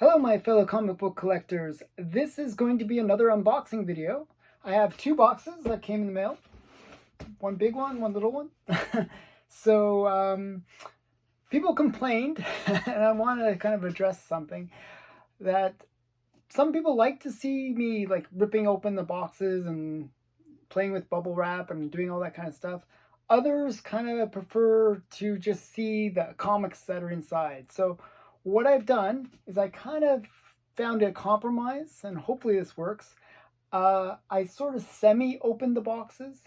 Hello my fellow comic book collectors, this is going to be another unboxing video. I have two boxes that came in the mail, one big one, one little one. So people complained, and I want to kind of address something, that some people like to see me like ripping open the boxes and playing with bubble wrap and doing all that kind of stuff. Others kind of prefer to just see the comics that are inside. So what I've done is I kind of found a compromise, and hopefully this works. I sort of semi-opened the boxes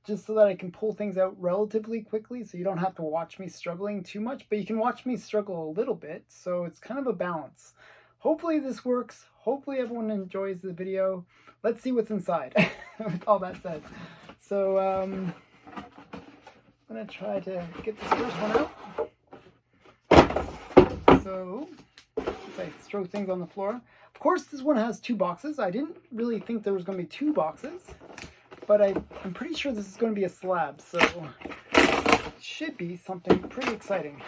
just so that I can pull things out relatively quickly, so you don't have to watch me struggling too much, but you can watch me struggle a little bit, so it's kind of a balance. Hopefully this works. Hopefully everyone enjoys the video. Let's see what's inside, with all that said. So I'm going to try to get this first one out. So, as I throw things on the floor. Of course, this one has two boxes. I didn't really think there was going to be two boxes, but I'm pretty sure this is going to be a slab, so it should be something pretty exciting.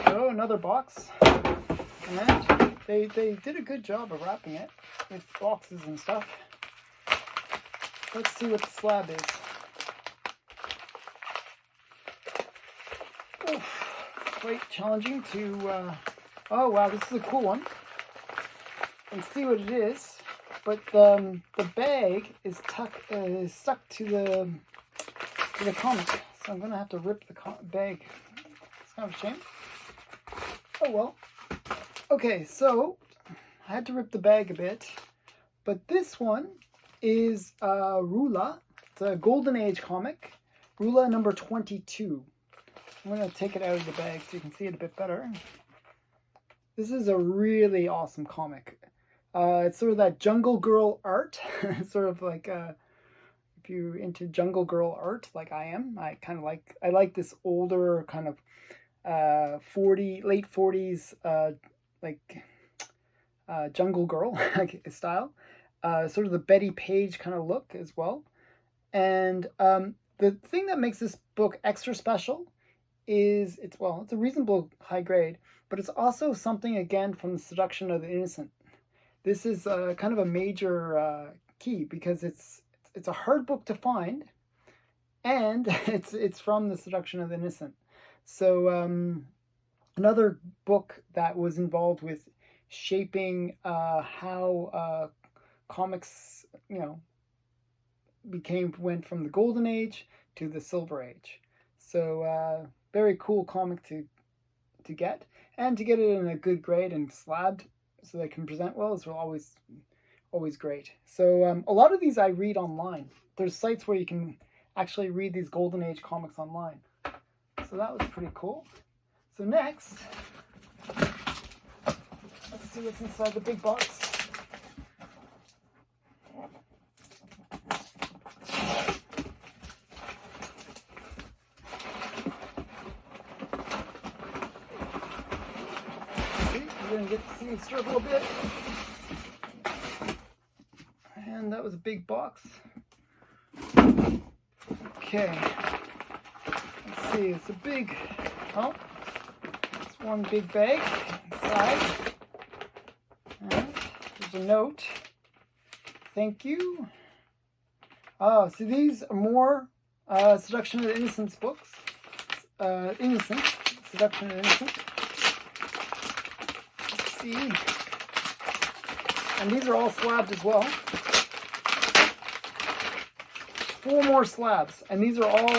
So, another box, and they did a good job of wrapping it with boxes and stuff. Let's see what the slab is. Oof. Quite challenging to, oh wow, this is a cool one, and see what it is, but the bag is stuck to the comic, so I'm gonna have to rip the bag. It's kind of a shame. Oh well. Okay, so I had to rip the bag a bit, but this one is Rula. It's a Golden Age comic, Rula number 22. I'm going to take it out of the bag so you can see it a bit better. This is a really awesome comic. It's sort of that Jungle Girl art. Sort of like if you're into Jungle Girl art like I am. I like this older kind of late 40s Jungle Girl style. Sort of the Betty Page kind of look as well. And the thing that makes this book extra special is it's a reasonable high grade, but it's also something again from the Seduction of the Innocent. This is kind of a major key because it's a hard book to find, and it's from the Seduction of the Innocent. So another book that was involved with shaping how comics, went from the Golden Age to the Silver Age. So very cool comic to get, and to get it in a good grade and slabbed so they can present well is always great. So a lot of these I read online. There's sites where you can actually read these Golden Age comics online. So that was pretty cool. So next, let's see what's inside the big box. You're going to get to see me struggle a bit. And that was a big box. Okay. Let's see, it's one big bag inside. And there's a note. Thank you. Oh, so these are more Seduction of the Innocence books. Seduction of the Innocent. And these are all slabbed as well. 4 more slabs, and these are all,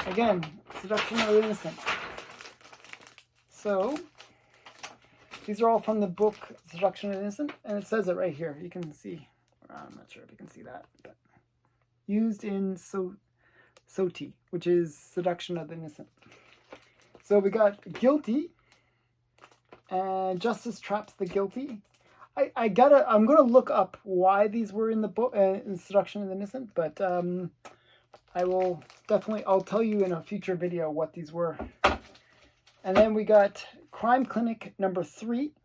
again, Seduction of the Innocent. So these are all from the book Seduction of the Innocent, and it says it right here. You can see. I'm not sure if you can see that, but used in SOTI, which is Seduction of the Innocent. So we got guilty. And justice traps the guilty. I'm gonna look up why these were in the book in Seduction of the Innocent, but I'll tell you in a future video what these were. And then we got Crime Clinic number 3.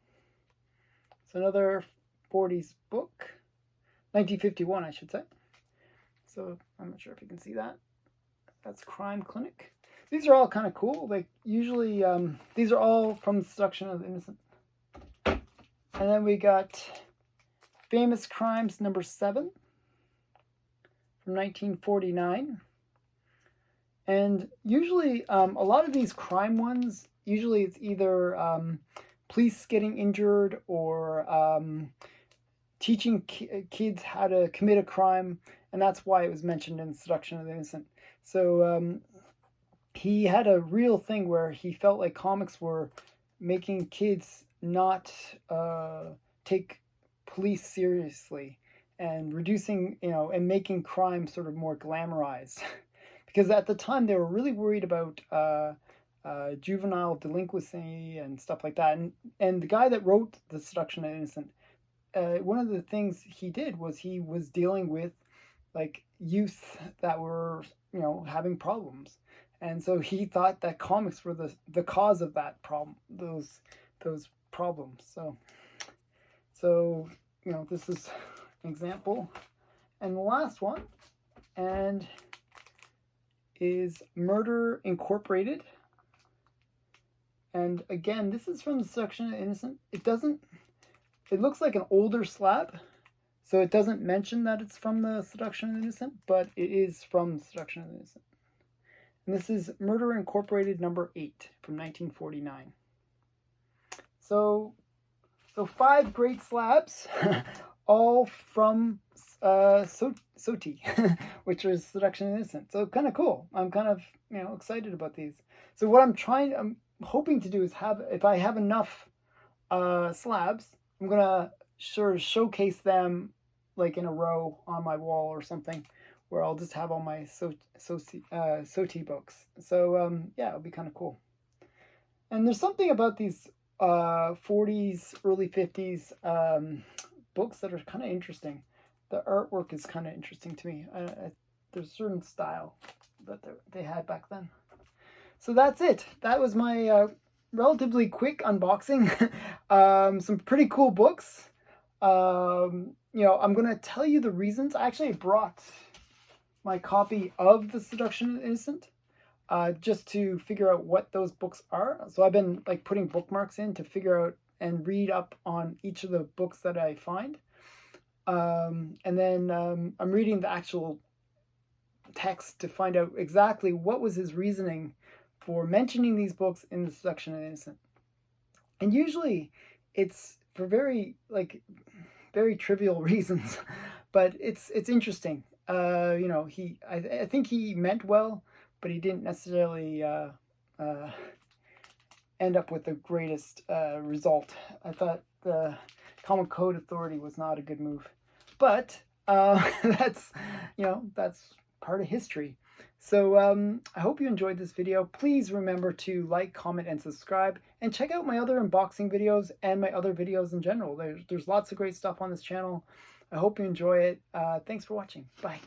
It's another 40s book, 1951, I should say. So I'm not sure if you can see that. That's Crime Clinic. These are all kind of cool. Like usually, these are all from Seduction of the Innocent. And then we got Famous Crimes #7 from 1949. And usually, a lot of these crime ones, usually it's either police getting injured or teaching kids how to commit a crime, and that's why it was mentioned in Seduction of the Innocent. So he had a real thing where he felt like comics were making kids not take police seriously, and reducing, and making crime sort of more glamorized. Because at the time they were really worried about juvenile delinquency and stuff like that. And the guy that wrote The Seduction of the Innocent, one of the things he did was he was dealing with like youth that were, having problems. And so he thought that comics were the cause of that problem, those problems. So this is an example. And the last one is Murder Incorporated. And again, this is from The Seduction of the Innocent. It looks like an older slab, so it doesn't mention that it's from The Seduction of the Innocent, but it is from The Seduction of the Innocent. And this is Murder Incorporated #8 from 1949. So 5 great slabs, all from SOTI, which is Seduction of the Innocent. So kind of cool. I'm kind of excited about these. So what I'm hoping to do is if I have enough slabs, I'm gonna sort of showcase them like in a row on my wall or something, where I'll just have all my SOTI books. So yeah, it'll be kind of cool. And there's something about these 40s, early 50s books that are kind of interesting. The artwork is kind of interesting to me. There's a certain style that they had back then. So that's it. That was my relatively quick unboxing. Some pretty cool books. I'm going to tell you the reasons. I actually brought my copy of The Seduction of the Innocent just to figure out what those books are. So I've been like putting bookmarks in to figure out and read up on each of the books that I find. And then I'm reading the actual text to find out exactly what was his reasoning for mentioning these books in The Seduction of the Innocent. And usually it's for very trivial reasons, but it's interesting. I think he meant well, but he didn't necessarily end up with the greatest result. I thought the Comic Code Authority was not a good move, but that's part of history. So I hope you enjoyed this video. Please remember to like, comment, and subscribe, and check out my other unboxing videos and my other videos in general. There's lots of great stuff on this channel. I hope you enjoy it. Thanks for watching. Bye.